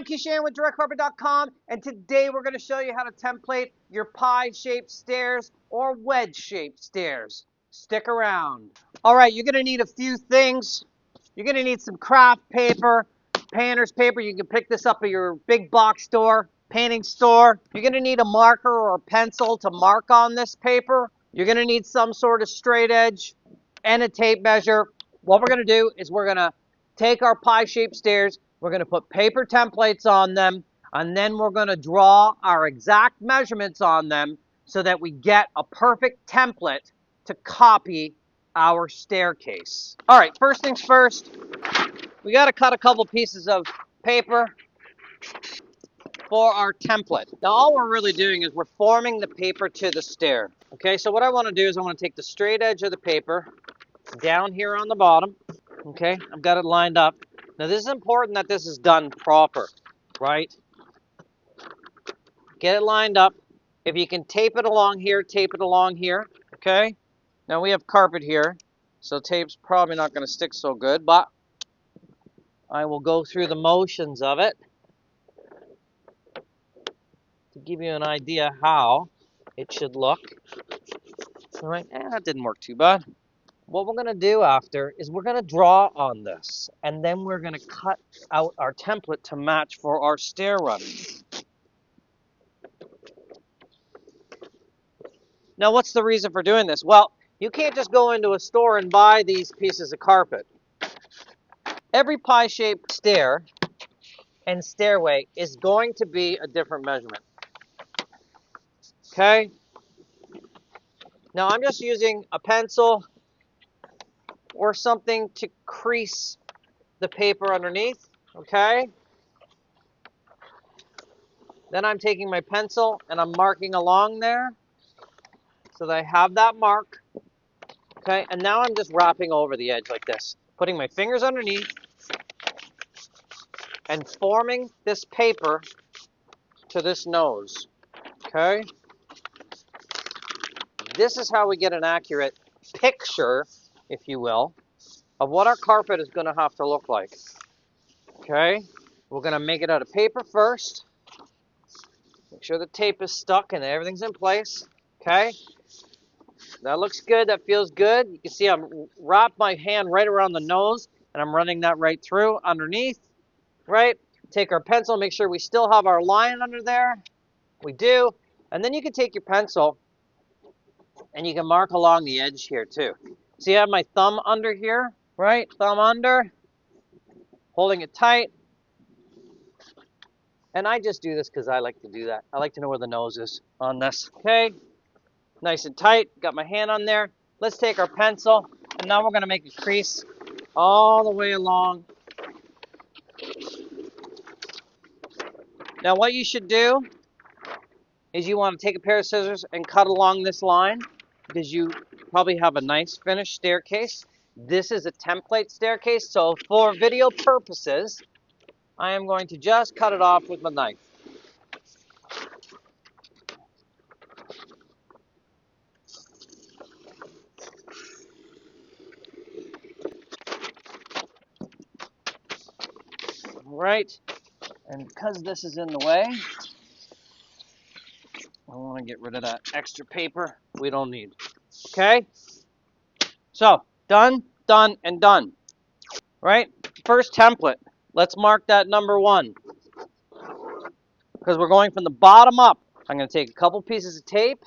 I'm Keith Shannon with directcarpet.com, and today we're going to show you how to template your pie-shaped stairs or wedge-shaped stairs. Stick around. All right, you're going to need a few things. You're going to need some craft paper, painter's paper. You can pick this up at your big box store, painting store. You're going to need a marker or a pencil to mark on this paper. You're going to need some sort of straight edge and a tape measure. What we're going to do is we're going to take our pie-shaped stairs, we're going to put paper templates on them, and then we're going to draw our exact measurements on them so that we get a perfect template to copy our staircase. All right, first things first, we got to cut a couple pieces of paper for our template. Now, all we're really doing is we're forming the paper to the stair. Okay, so what I want to do is I want to take the straight edge of the paper down here on the bottom. Okay, I've got it lined up. Now, this is important that this is done proper, right? Get it lined up. If you can tape it along here, tape it along here, okay? Now, we have carpet here, so tape's probably not going to stick so good, but I will go through the motions of it to give you an idea how it should look. All right, that didn't work too bad. What we're going to do after is we're going to draw on this, and then we're going to cut out our template to match for our stair runners. Now, what's the reason for doing this? Well, you can't just go into a store and buy these pieces of carpet. Every pie-shaped stair and stairway is going to be a different measurement. Okay? Now, I'm just using a pencil or something to crease the paper underneath. Okay? Then I'm taking my pencil and I'm marking along there so that I have that mark. Okay? And now I'm just wrapping over the edge like this, putting my fingers underneath and forming this paper to this nose. Okay? This is how we get an accurate picture, if you will, of what our carpet is going to have to look like. Okay? We're going to make it out of paper first. Make sure the tape is stuck and everything's in place. Okay? That looks good. That feels good. You can see I'm wrapped my hand right around the nose and I'm running that right through underneath. Right? Take our pencil, make sure we still have our line under there. We do. And then you can take your pencil and you can mark along the edge here too. See, I have my thumb under here, right? Thumb under, holding it tight. And I just do this because I like to do that. I like to know where the nose is on this. Okay, nice and tight. Got my hand on there. Let's take our pencil, and now we're going to make a crease all the way along. Now, what you should do is you want to take a pair of scissors and cut along this line because you probably have a nice finished staircase. This is a template staircase, so for video purposes, I am going to just cut it off with my knife. All right, and because this is in the way, I want to get rid of that extra paper we don't need. Okay? So, done, done, and done. Right? First template. Let's mark that number 1. Because we're going from the bottom up. I'm going to take a couple pieces of tape.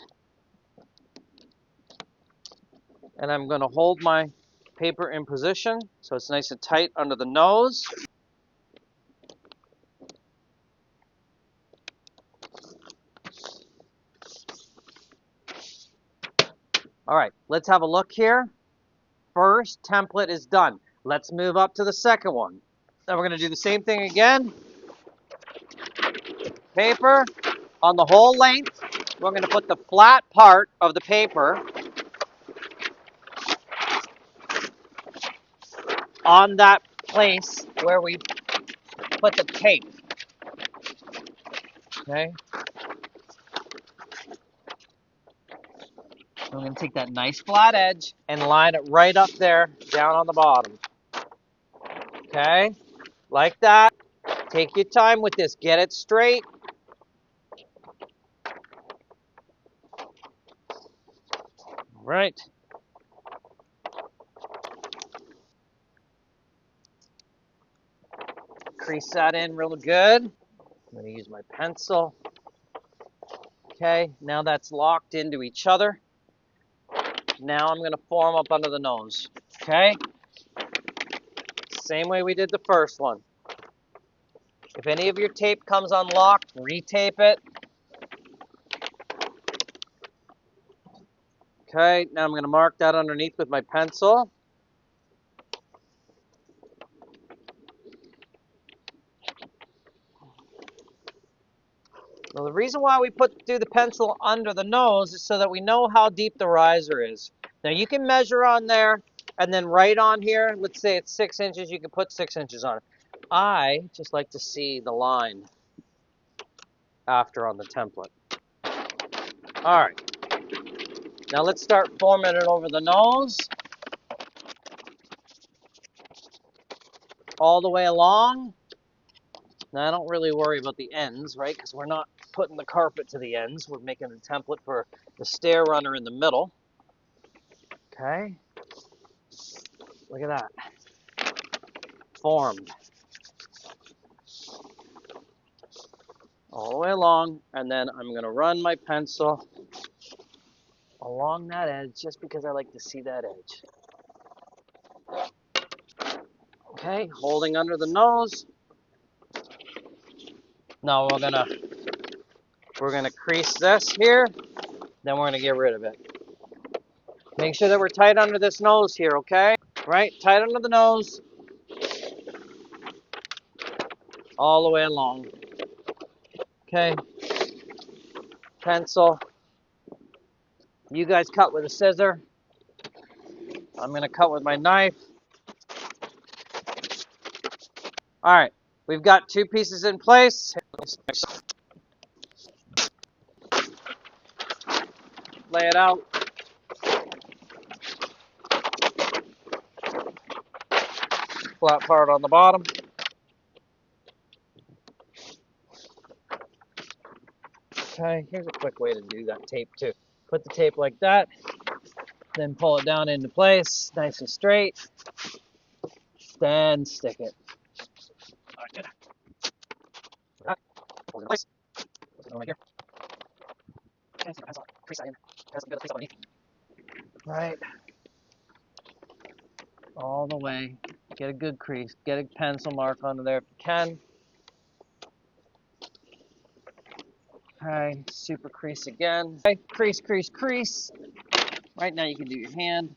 And I'm going to hold my paper in position so it's nice and tight under the nose. All right, let's have a look here. First template is done. Let's move up to the second one. Then we're going to do the same thing again. Paper on the whole length. We're going to put the flat part of the paper on that place where we put the tape. Okay. I'm going to take that nice flat edge and line it right up there, down on the bottom. Okay, like that. Take your time with this. Get it straight. All right. Crease that in real good. I'm going to use my pencil. Okay, now that's locked into each other. Now I'm going to form up under the nose. Okay? Same way we did the first one. If any of your tape comes unlocked, retape it. Okay, now I'm going to mark that underneath with my pencil. Now, the reason why we do the pencil under the nose is so that we know how deep the riser is. Now, you can measure on there and then right on here. Let's say it's 6 inches. You can put 6 inches on it. I just like to see the line after on the template. All right. Now, let's start forming it over the nose. All the way along. Now, I don't really worry about the ends, right? Because we're not putting the carpet to the ends. We're making a template for the stair runner in the middle. Okay. Look at that. Formed. All the way along. And then I'm going to run my pencil along that edge just because I like to see that edge. Okay. Holding under the nose. Now we're gonna crease this here. Then we're going to get rid of it. Make sure that we're tight under this nose here, okay? Right? Tight under the nose. All the way along. Okay. Pencil. You guys cut with a scissor. I'm going to cut with my knife. All right. We've got 2 pieces in place. Lay it out. Flat part on the bottom. Okay, here's a quick way to do that tape too. Put the tape like that, then pull it down into place, nice and straight, then stick it. Hold it in place. Put it right here. Okay, pencil, crease that in. Pencil, get a crease up underneath. Right. All the way. Get a good crease. Get a pencil mark under there if you can. Okay, super crease again. Okay, crease, crease, crease. Right now you can do your hand.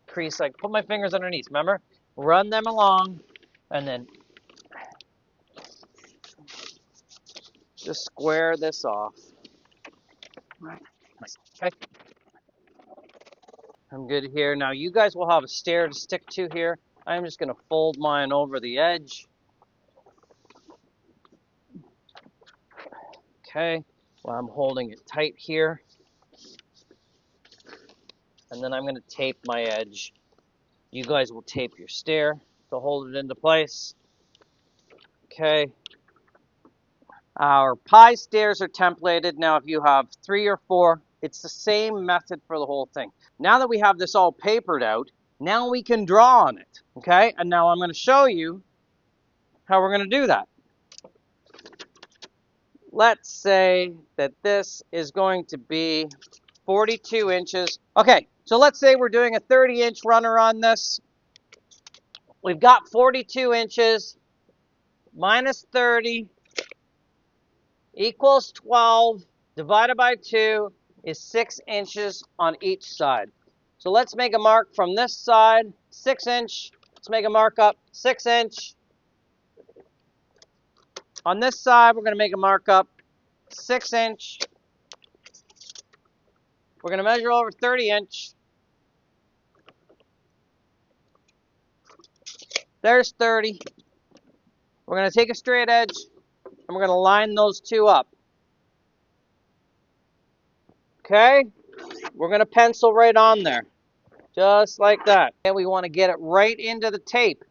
Crease, like put my fingers underneath, remember? Run them along and then just square this off. Right. Nice. Okay. I'm good here. Now you guys will have a stair to stick to here. I'm just going to fold mine over the edge. Okay. Well, I'm holding it tight here. And then I'm going to tape my edge. You guys will tape your stair to hold it into place. Okay. Our pie stairs are templated. Now, if you have 3 or 4, it's the same method for the whole thing. Now that we have this all papered out, now we can draw on it. Okay. And now I'm going to show you how we're going to do that. Let's say that this is going to be 42 inches. Okay, so let's say we're doing a 30-inch runner on this. We've got 42 inches minus 30 equals 12 divided by 2 is 6 inches on each side. So let's make a mark from this side, 6 inch. Let's make a mark up, 6 inch. On this side, we're going to make a mark up 6 inch. We're going to measure over 30 inch. There's 30. We're going to take a straight edge and we're going to line those 2 up. Okay? We're going to pencil right on there. Just like that. And we want to get it right into the tape.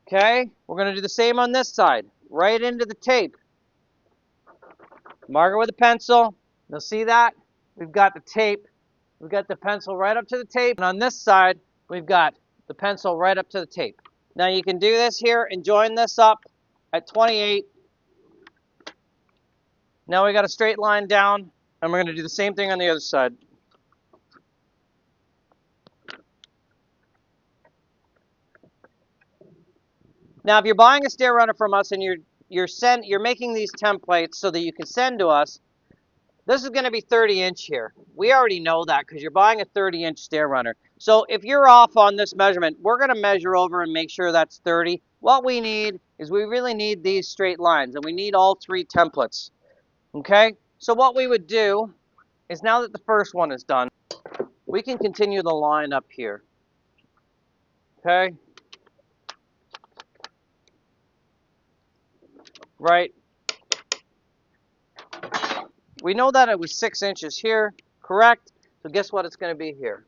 Okay, we're going to do the same on this side. Right into the tape. Mark it with a pencil. You'll see that. We've got the tape. We've got the pencil right up to the tape. And on this side, we've got the pencil right up to the tape. Now you can do this here and join this up at 28. Now we got a straight line down, and we're going to do the same thing on the other side. Now, if you're buying a stair runner from us and you're making these templates so that you can send to us, this is going to be 30-inch here. We already know that because you're buying a 30-inch stair runner. So if you're off on this measurement, we're going to measure over and make sure that's 30. What we need is we really need these straight lines, and we need all 3 templates. Okay? So what we would do is, now that the first one is done, we can continue the line up here. Okay? Right? We know that it was 6 inches here, correct? So guess what it's going to be here?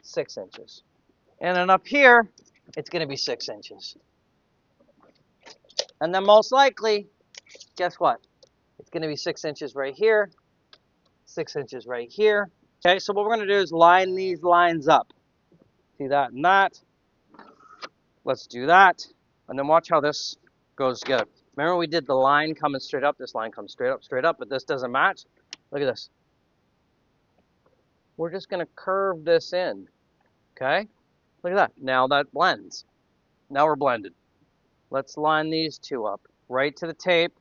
6 inches. And then up here, it's going to be 6 inches. And then most likely, guess what? It's going to be 6 inches right here, 6 inches right here. Okay, so what we're going to do is line these lines up. See that and that? Let's do that. And then watch how this goes together. Remember we did the line coming straight up? This line comes straight up, but this doesn't match. Look at this. We're just going to curve this in. Okay? Look at that. Now that blends. Now we're blended. Let's line these 2 up. Right to the tape.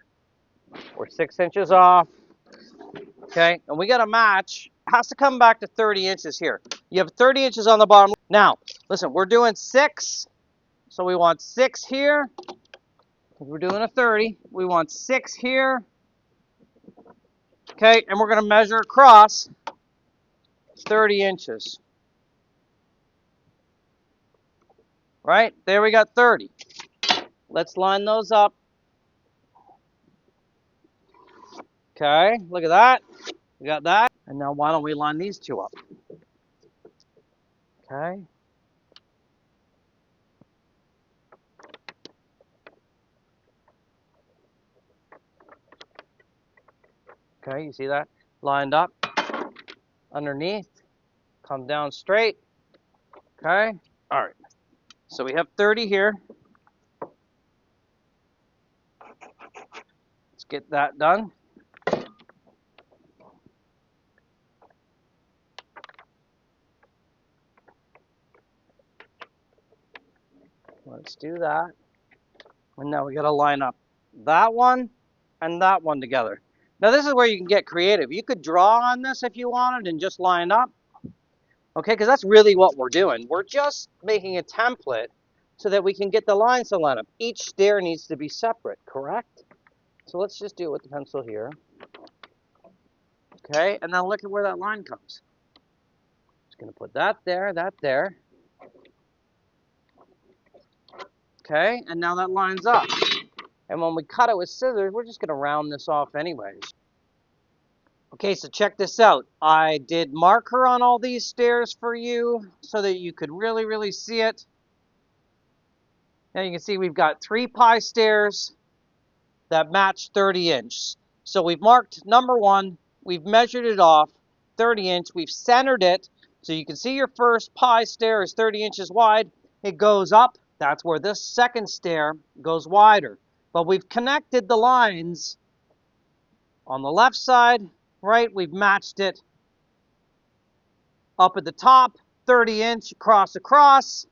We're 6 inches off. Okay? And we got to match. It has to come back to 30 inches here. You have 30 inches on the bottom. Now, listen, we're doing 6. So we want 6 here. If we're doing a 30, we want 6 here. Okay, and we're going to measure across 30 inches. Right? There we got 30. Let's line those up. Okay, look at that. We got that. And now why don't we line these 2 up? Okay. Okay, you see that? Lined up. Underneath. Come down straight. Okay. All right. So we have 30 here. Let's get that done. Let's do that. And now we got to line up that one and that one together. Now this is where you can get creative. You could draw on this if you wanted and just line up. Okay, because that's really what we're doing. We're just making a template so that we can get the lines to line up. Each stair needs to be separate, correct? So let's just do it with the pencil here. Okay, and now look at where that line comes. Just going to put that there, that there. Okay, and now that lines up. And when we cut it with scissors, we're just going to round this off anyways. Okay, so check this out. I did marker on all these stairs for you so that you could really, really see it. Now you can see we've got 3 pie stairs that match 30 inch. So we've marked number 1, we've measured it off, 30 inch, we've centered it. So you can see your first pie stair is 30 inches wide. It goes up, that's where this second stair goes wider. But we've connected the lines on the left side, right? We've matched it up at the top, 30 inch across,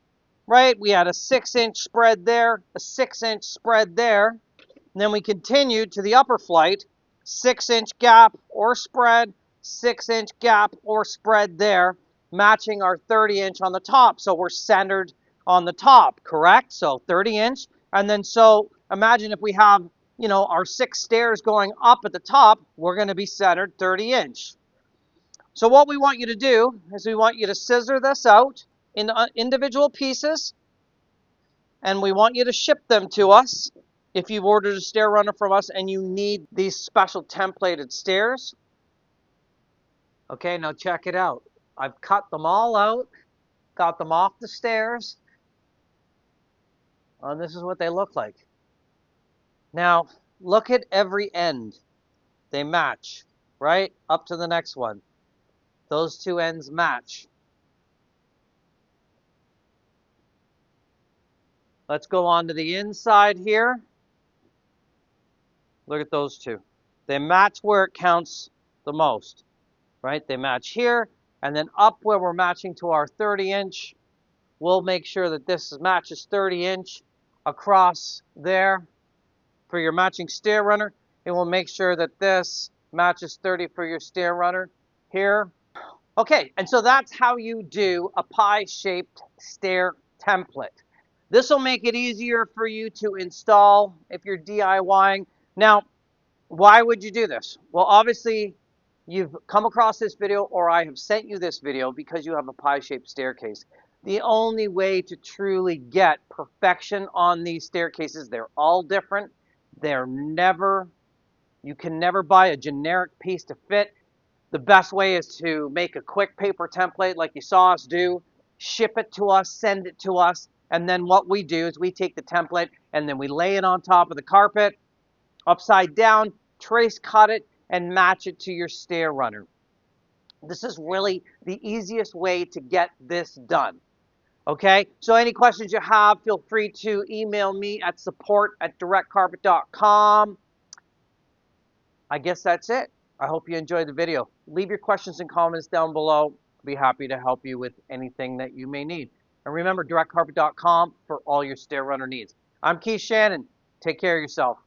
right? We had a 6 inch spread there, a 6 inch spread there. And then we continued to the upper flight, 6 inch gap or spread, 6 inch gap or spread there, matching our 30 inch on the top. So we're centered on the top, correct? So 30 inch. And then so imagine if we have, you know, our 6 stairs going up at the top, we're going to be centered 30 inch. So what we want you to do is we want you to scissor this out in individual pieces, and we want you to ship them to us if you've ordered a stair runner from us and you need these special templated stairs. Okay, now check it out. I've cut them all out, got them off the stairs. And this is what they look like. Now, look at every end. They match, right? Up to the next one. Those two ends match. Let's go on to the inside here. Look at those two. They match where it counts the most, right? They match here, and then up where we're matching to our 30-inch, we'll make sure that this matches 30-inch across there for your matching stair runner. And we'll make sure that this matches 30 for your stair runner here. Okay, and so that's how you do a pie-shaped stair template. This will make it easier for you to install if you're DIYing. Now, why would you do this? Well, obviously, you've come across this video or I have sent you this video because you have a pie-shaped staircase. The only way to truly get perfection on these staircases, they're all different. You can never buy a generic piece to fit. The best way is to make a quick paper template like you saw us do, ship it to us, send it to us, and then what we do is we take the template and then we lay it on top of the carpet, upside down, trace cut it, and match it to your stair runner. This is really the easiest way to get this done. Okay, so any questions you have, feel free to email me at support@directcarpet.com. I guess that's it. I hope you enjoyed the video. Leave your questions and comments down below. I'll be happy to help you with anything that you may need. And remember, directcarpet.com for all your stair runner needs. I'm Keith Shannon. Take care of yourself.